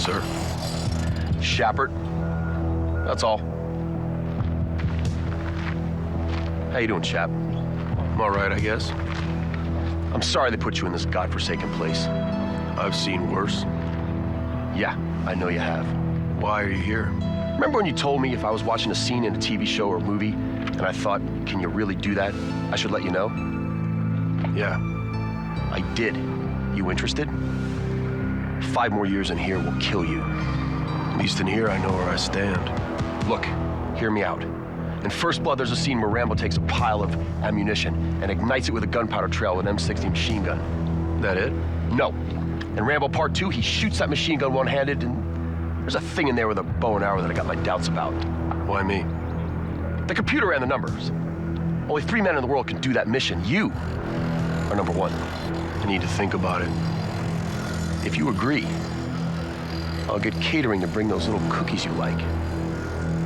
Sir? Schappert. That's all. How you doing, chap? I'm all right, I guess. I'm sorry they put you in this godforsaken place. I've seen worse. Yeah, I know you have. Why are you here? Remember when you told me if I was watching a scene in a TV show or movie, and I thought, can you really do that? I should let you know? Yeah. I did. You interested? 5 more years in here will kill you. At least in here, I know where I stand. Look, hear me out. In First Blood, there's a scene where Rambo takes a pile of ammunition and ignites it with a gunpowder trail with an M60 machine gun. That it? No. In Rambo Part 2, he shoots that machine gun one-handed, and there's a thing in there with a bow and arrow that I got my doubts about. Why me? The computer ran the numbers. Only 3 men in the world can do that mission. You are number 1. I need to think about it. If you agree, I'll get catering to bring those little cookies you like.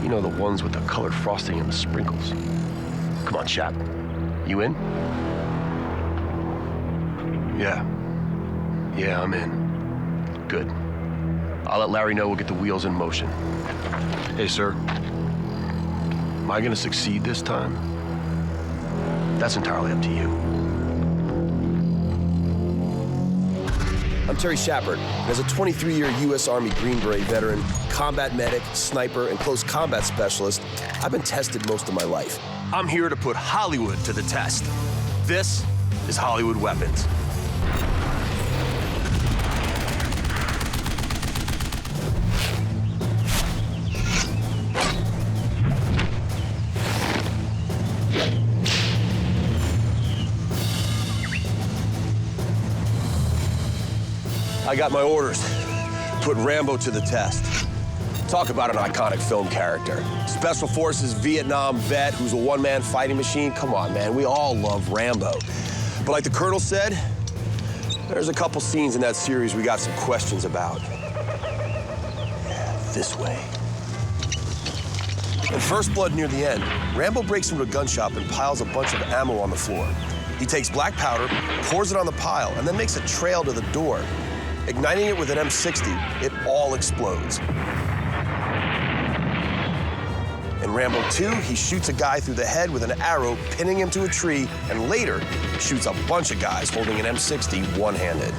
You know, the ones with the colored frosting and the sprinkles. Come on, chap. You in? Yeah. Yeah, I'm in. Good. I'll let Larry know we'll get the wheels in motion. Hey, sir. Am I gonna succeed this time? That's entirely up to you. I'm Terry Schappert, and as a 23-year U.S. Army Green Beret veteran, combat medic, sniper, and close combat specialist, I've been tested most of my life. I'm here to put Hollywood to the test. This is Hollywood Weapons. I got my orders. Put Rambo to the test. Talk about an iconic film character. Special Forces Vietnam vet who's a one-man fighting machine. Come on, man, we all love Rambo. But like the Colonel said, there's a couple scenes in that series we got some questions about. Yeah, this way. In First Blood near the end, Rambo breaks into a gun shop and piles a bunch of ammo on the floor. He takes black powder, pours it on the pile, and then makes a trail to the door. Igniting it with an M60, it all explodes. In Rambo 2, he shoots a guy through the head with an arrow, pinning him to a tree, and later shoots a bunch of guys holding an M60 one-handed.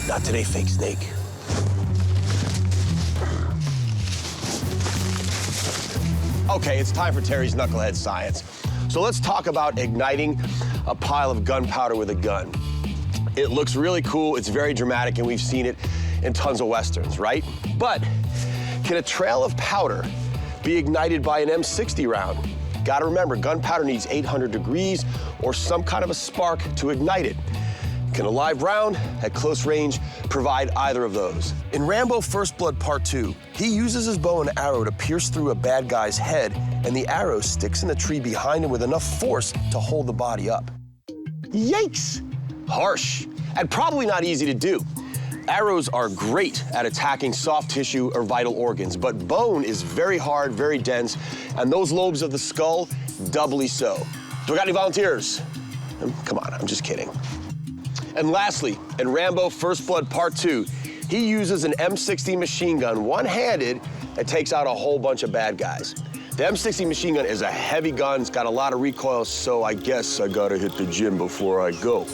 Not today, fake snake. Okay, it's time for Terry's knucklehead science. So let's talk about igniting a pile of gunpowder with a gun. It looks really cool, it's very dramatic, and we've seen it in tons of Westerns, right? But can a trail of powder be ignited by an M60 round? Gotta remember, gunpowder needs 800 degrees or some kind of a spark to ignite it. Can a live round at close range provide either of those? In Rambo First Blood Part 2, he uses his bow and arrow to pierce through a bad guy's head, and the arrow sticks in the tree behind him with enough force to hold the body up. Yikes! Harsh, and probably not easy to do. Arrows are great at attacking soft tissue or vital organs, but bone is very hard, very dense, and those lobes of the skull, doubly so. Do I got any volunteers? Come on, I'm just kidding. And lastly, in Rambo First Blood Part 2, he uses an M60 machine gun one-handed that takes out a whole bunch of bad guys. The M60 machine gun is a heavy gun, it's got a lot of recoil, so I guess I gotta hit the gym before I go.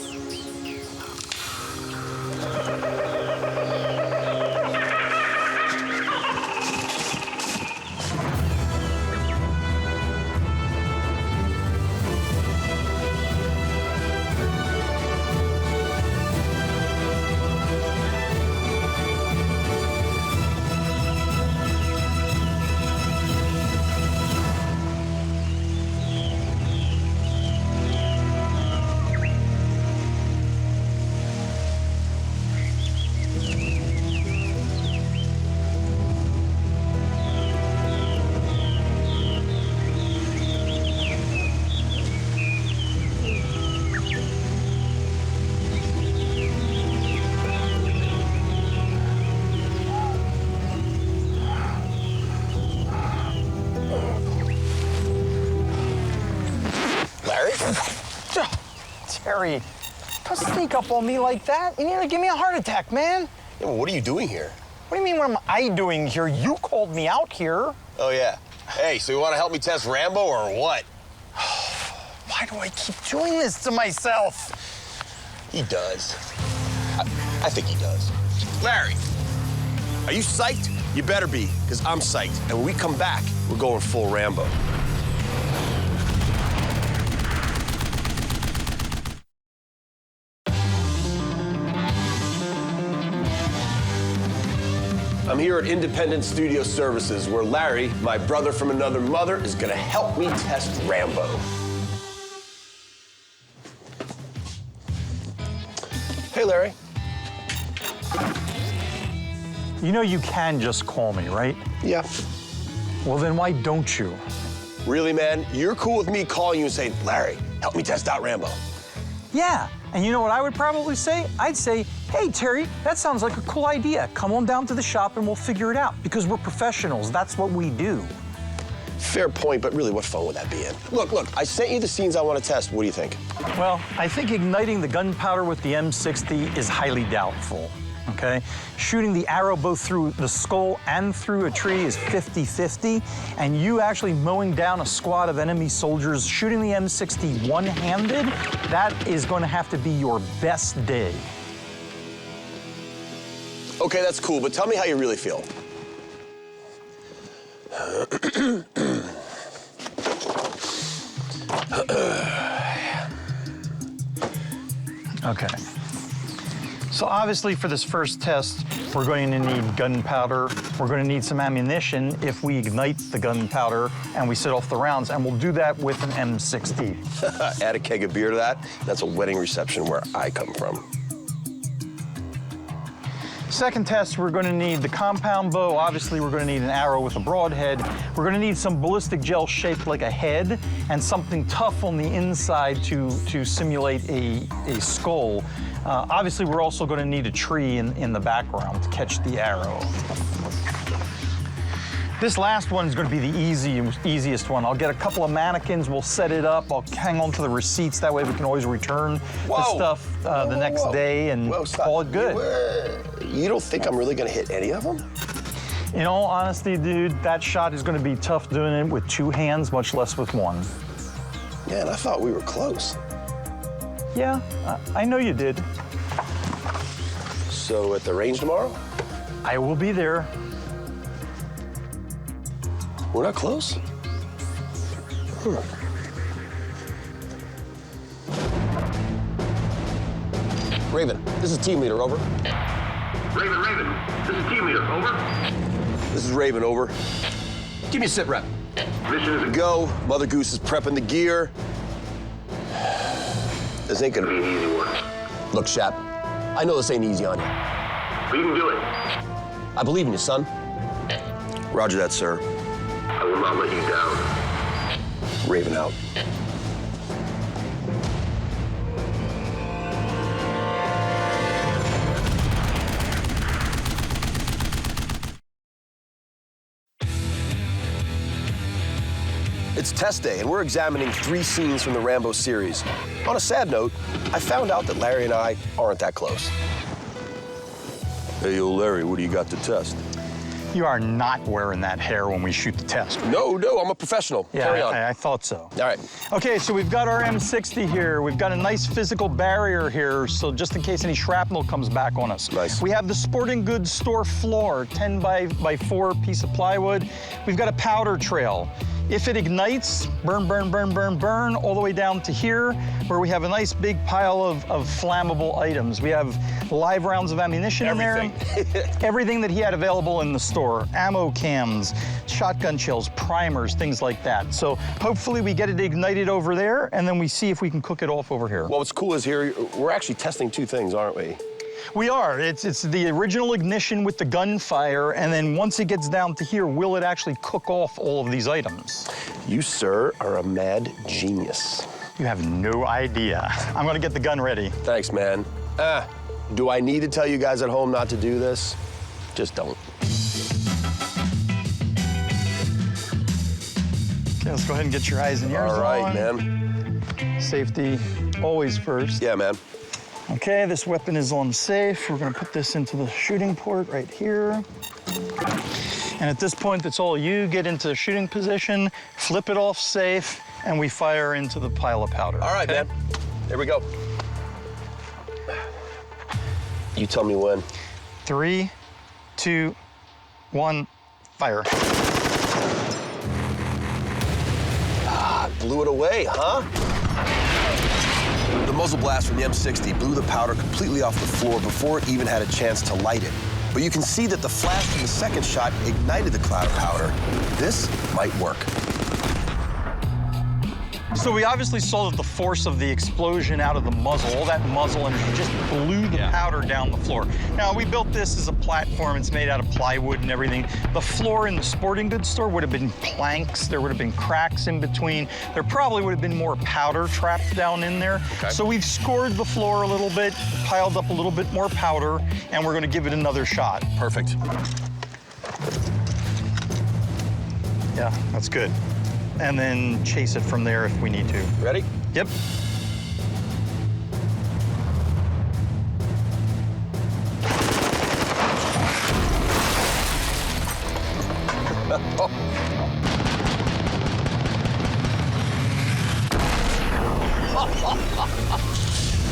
Terry, don't sneak up on me like that. You need to give me a heart attack, man. Yeah, well, what are you doing here? What do you mean, what am I doing here? You called me out here. Oh, yeah. Hey, so you want to help me test Rambo or what? Why do I keep doing this to myself? He does. I think he does. Larry, are you psyched? You better be, because I'm psyched. And when we come back, we're going full Rambo. I'm here at Independent Studio Services, where Larry, my brother from another mother, is gonna help me test Rambo. Hey, Larry. You know you can just call me, right? Yeah. Well, then why don't you? Really, man? You're cool with me calling you and saying, Larry, help me test out Rambo. Yeah, and you know what I would probably say? I'd say, hey, Terry, that sounds like a cool idea. Come on down to the shop and we'll figure it out, because we're professionals. That's what we do. Fair point, but really, what fun would that be in? Look, I sent you the scenes I want to test. What do you think? Well, I think igniting the gunpowder with the M60 is highly doubtful, okay? Shooting the arrow both through the skull and through a tree is 50-50, and you actually mowing down a squad of enemy soldiers shooting the M60 one-handed, that is going to have to be your best day. Okay, that's cool, but tell me how you really feel. Okay. So obviously for this first test, we're going to need gunpowder. We're going to need some ammunition if we ignite the gunpowder and we set off the rounds, and we'll do that with an M60. Add a keg of beer to that. That's a wedding reception where I come from. Second test, we're going to need the compound bow. Obviously, we're going to need an arrow with a broadhead. We're going to need some ballistic gel shaped like a head and something tough on the inside to simulate a skull. Obviously, we're also going to need a tree in the background to catch the arrow. This last one is going to be the easiest one. I'll get a couple of mannequins, we'll set it up, I'll hang on to the receipts, that way we can always return the stuff the next day and call it good. You don't think I'm really gonna hit any of them? In all honesty, dude, that shot is going to be tough doing it with two hands, much less with one. Man, I thought we were close. Yeah, I know you did. So at the range tomorrow? I will be there. We're not close? Raven, this is team leader, over. Raven, this is team leader, over. This is Raven, over. Give me a sit rep. Mission is a Go. Mother Goose is prepping the gear. This ain't gonna be an easy one. Look, Shap, I know this ain't easy on you. We can do it. I believe in you, son. Roger that, sir. I will not let you down. Raven out. It's test day, and we're examining 3 scenes from the Rambo series. On a sad note, I found out that Larry and I aren't that close. Hey, yo, Larry, what do you got to test? You are not wearing that hair when we shoot the test. No, I'm a professional. Yeah, Carry on. I thought so. All right. Okay, so we've got our M60 here. We've got a nice physical barrier here, so just in case any shrapnel comes back on us. Nice. We have the sporting goods store floor, 10 by 4 piece of plywood. We've got a powder trail. If it ignites, burn, burn, burn, burn, burn, all the way down to here, where we have a nice big pile of flammable items. We have live rounds of ammunition in there. Everything that he had available in the store. Ammo cams, shotgun shells, primers, things like that. So hopefully we get it ignited over there, and then we see if we can cook it off over here. Well, what's cool is here, we're actually testing 2 things, aren't we? We are. It's the original ignition with the gunfire, and then once it gets down to here, will it actually cook off all of these items? You, sir, are a mad genius. You have no idea. I'm gonna get the gun ready. Thanks, man. Do I need to tell you guys at home not to do this? Just don't. Okay, let's Go ahead and get your eyes and ears All right, on. man. Safety always first. Yeah, man. Okay, this weapon is on safe. We're gonna put this into the shooting port right here. And at this point, it's all you. Get into shooting position, flip it off safe, and we fire into the pile of powder. All right, okay? man. Here we go. You tell me when. 3, 2, 1, fire. Blew it away, huh? The muzzle blast from the M60 blew the powder completely off the floor before it even had a chance to light it. But you can see that the flash from the second shot ignited the cloud of powder. This might work. So we obviously saw that the force of the explosion out of the muzzle, all that muzzle energy just blew the powder down the floor. Now, we built this as a platform. It's made out of plywood and everything. The floor in the sporting goods store would have been planks. There would have been cracks in between. There probably would have been more powder trapped down in there. Okay. So we've scored the floor a little bit, piled up a little bit more powder, and we're gonna give it another shot. Perfect. Yeah, that's good. And then chase it from there if we need to. Ready? Yep.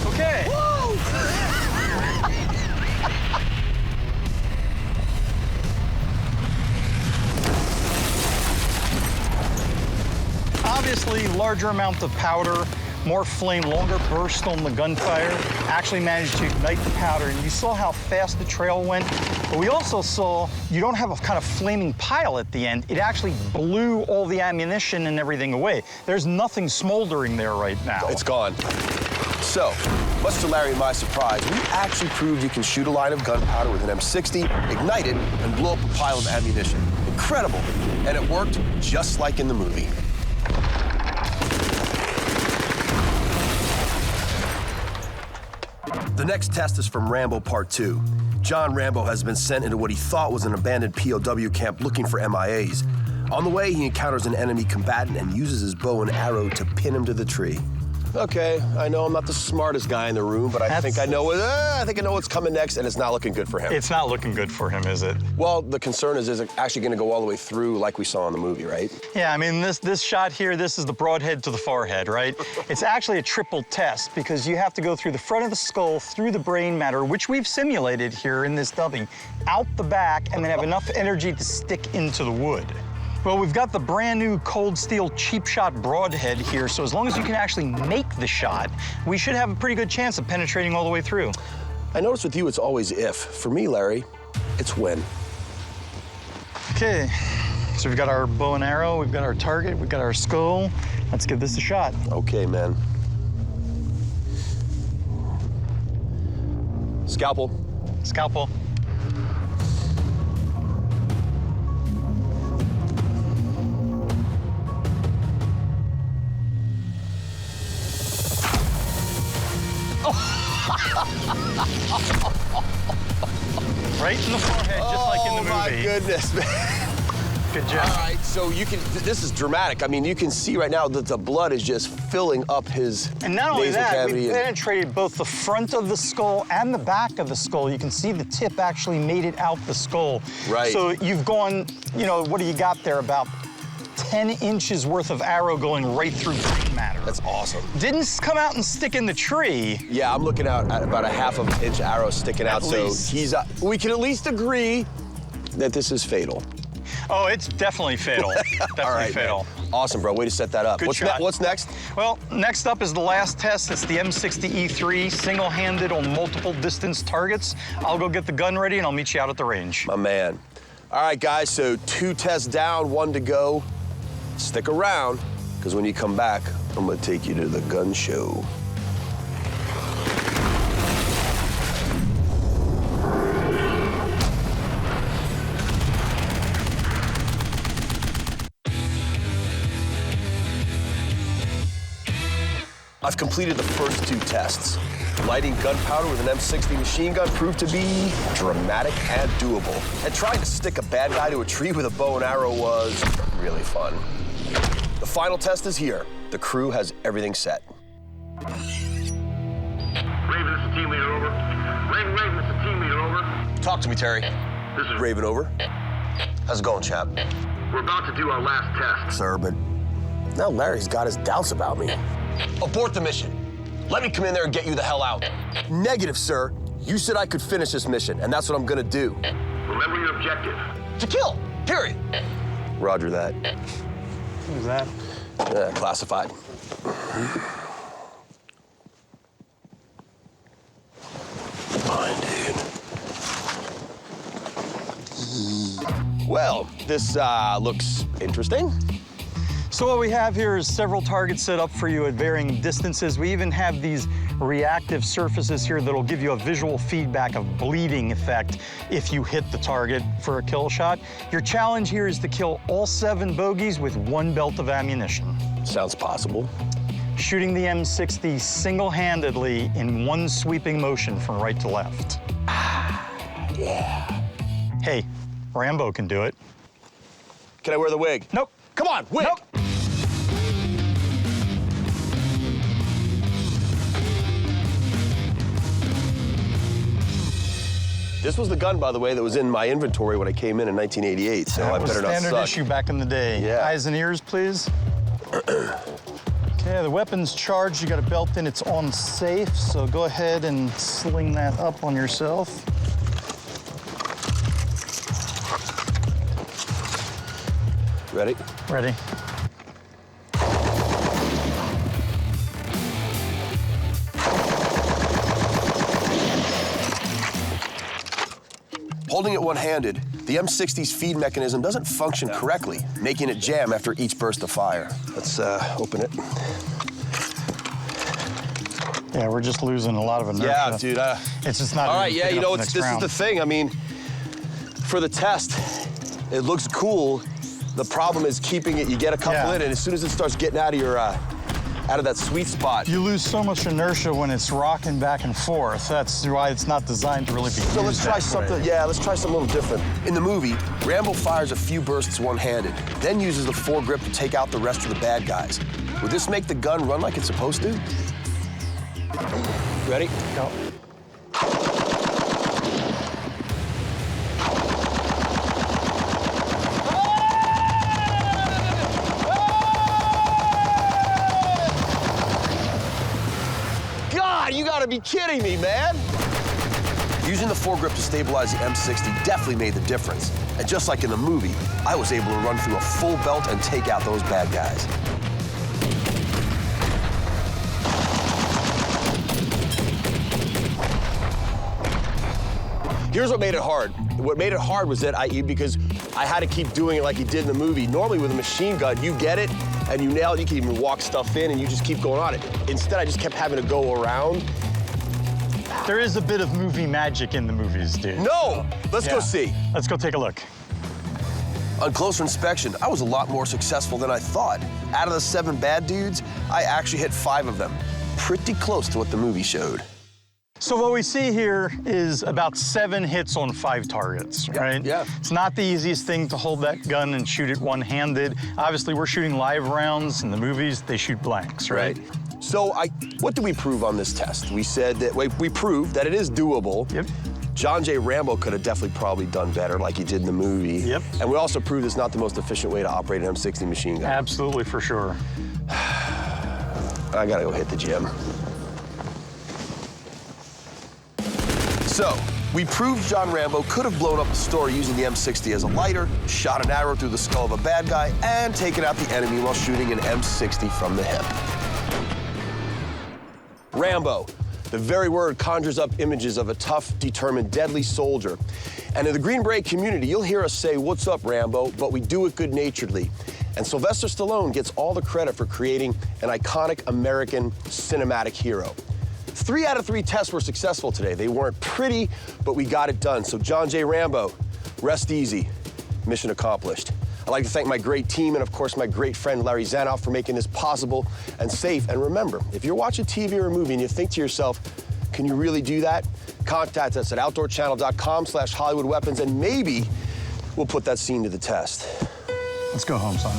Okay. Obviously, larger amount of powder, more flame, longer burst on the gunfire, actually managed to ignite the powder. And you saw how fast the trail went. But we also saw you don't have a kind of flaming pile at the end. It actually blew all the ammunition and everything away. There's nothing smoldering there right now. It's gone. So, much to Larry and my surprise, we actually proved you can shoot a line of gunpowder with an M60, ignite it, and blow up a pile of ammunition. Incredible. And it worked just like in the movie. The next test is from Rambo Part 2. John Rambo has been sent into what he thought was an abandoned POW camp looking for MIAs. On the way, he encounters an enemy combatant and uses his bow and arrow to pin him to the tree. Okay, I know I'm not the smartest guy in the room, but I think I know what's coming next, and it's not looking good for him. It's not looking good for him, is it? Well, the concern is it actually going to go all the way through like we saw in the movie, right? Yeah, I mean, this shot here, this is the broadhead to the forehead, right? It's actually a triple test because you have to go through the front of the skull, through the brain matter, which we've simulated here in this dummy, out the back, and then have enough energy to stick into the wood. Well, we've got the brand new cold steel cheap shot broadhead here, so as long as you can actually make the shot, we should have a pretty good chance of penetrating all the way through. I notice with you it's always if. For me, Larry, it's when. Okay, so we've got our bow and arrow, we've got our target, we've got our skull. Let's give this a shot. Okay, man. Scalpel. Scalpel. Right in the forehead, just like in the movie. Oh, my goodness, man. Good job. All right, so you can, this is dramatic. I mean, you can see right now that the blood is just filling up his And not only nasal that, cavity. we penetrated both the front of the skull and the back of the skull. You can see the tip actually made it out the skull. Right. So you've gone, you know, what do you got there? About 10 inches worth of arrow going right through brain matter. That's awesome. Didn't come out and stick in the tree. Yeah, I'm looking out at about a half of an inch arrow sticking out, so least. he's, we can at least agree that this is fatal. Oh, it's definitely fatal. Definitely All right, fatal. man. Awesome, bro. Way to set that up. Good shot. What's next? Well, next up is the last test. It's the M60E3, single-handed on multiple distance targets. I'll go get the gun ready, and I'll meet you out at the range. My man. All right, guys, so 2 tests down, 1 to go. Stick around, because when you come back, I'm going to take you to the gun show. I've completed the first 2 tests. Lighting gunpowder with an M60 machine gun proved to be dramatic and doable. And trying to stick a bad guy to a tree with a bow and arrow was really fun. The The final test is here. The crew has everything set. Raven, this is team leader, over. Raven, this is team leader, over. Talk to me, Terry. This is Raven, over. How's it going, chap? We're about to do our last test. Sir, but now Larry's got his doubts about me. Abort the mission. Let me come in there and get you the hell out. Negative, sir. You said I could finish this mission, and that's what I'm gonna do. Remember your objective. To kill, period. Roger that. Who's that? Classified. Fine, dude. Well, this looks interesting. So what we have here is several targets set up for you at varying distances. We even have these reactive surfaces here that'll give you a visual feedback of bleeding effect if you hit the target for a kill shot. Your challenge here is to kill all 7 bogeys with 1 belt of ammunition. Sounds possible. Shooting the M60 single-handedly in 1 sweeping motion from right to left. Yeah. Hey, Rambo can do it. Can I wear the wig? Nope. Come on, wig! Nope. This was the gun, by the way, that was in my inventory when I came in 1988, so I That was better not standard suck. issue back in the day. Yeah. Eyes and ears, please. Okay, the weapon's charged. You got a belt in. It's on safe, so go ahead and sling that up on yourself. Ready? Ready. Holding it one-handed, the M60's feed mechanism doesn't function correctly, making it jam after each burst of fire. Let's open it. Yeah, we're just losing a lot of inertia. Yeah, dude. It's just not. All right, even yeah, picking you know, up the this next round. is the thing. I mean, for the test, it looks cool. The problem is keeping it. You get a couple Yeah. in, and as soon as it starts getting out of your, out of that sweet spot. You lose so much inertia when it's rocking back and forth. That's why it's not designed to really be So let's used try that something. way. Yeah, let's try something a little different. In the movie, Rambo fires a few bursts one-handed, then uses the foregrip to take out the rest of the bad guys. Would this make the gun run like it's supposed to? Ready? Go. God, you gotta be kidding me, man! Using the foregrip to stabilize the M60 definitely made the difference. And just like in the movie, I was able to run through a full belt and take out those bad guys. Here's what made it hard. What made it hard was that because I had to keep doing it like you did in the movie. Normally with a machine gun, you get it and you nail it. You can even walk stuff in and you just keep going on it. Instead, I just kept having to go around. There is a bit of movie magic in the movies, dude. No! Let's go Yeah. see. Let's go take a look. On closer inspection, I was a lot more successful than I thought. Out of the 7 bad dudes, I actually hit 5 of them. Pretty close to what the movie showed. So what we see here is about 7 hits on 5 targets, right? yeah. It's not the easiest thing to hold that gun and shoot it one-handed. Obviously, we're shooting live rounds. In the movies, they shoot blanks, right? So what did we prove on this test? We said that we proved that it is doable. Yep. John J. Rambo could have definitely probably done better like he did in the movie. Yep. And we also proved it's not the most efficient way to operate an M60 machine gun. Absolutely, for sure. I gotta go hit the gym. So, we proved John Rambo could have blown up a store using the M60 as a lighter, shot an arrow through the skull of a bad guy, and taken out the enemy while shooting an M60 from the hip. Rambo. The very word conjures up images of a tough, determined, deadly soldier. And in the Green Beret community, you'll hear us say, "What's up, Rambo?" but we do it good-naturedly. And Sylvester Stallone gets all the credit for creating an iconic American cinematic hero. 3 out of 3 tests were successful today. They weren't pretty, but we got it done. So John J. Rambo, rest easy. Mission accomplished. I'd like to thank my great team and, of course, my great friend Larry Zanoff for making this possible and safe. And remember, if you're watching TV or a movie and you think to yourself, can you really do that? Contact us at outdoorchannel.com/HollywoodWeapons, and maybe we'll put that scene to the test. Let's go home, son.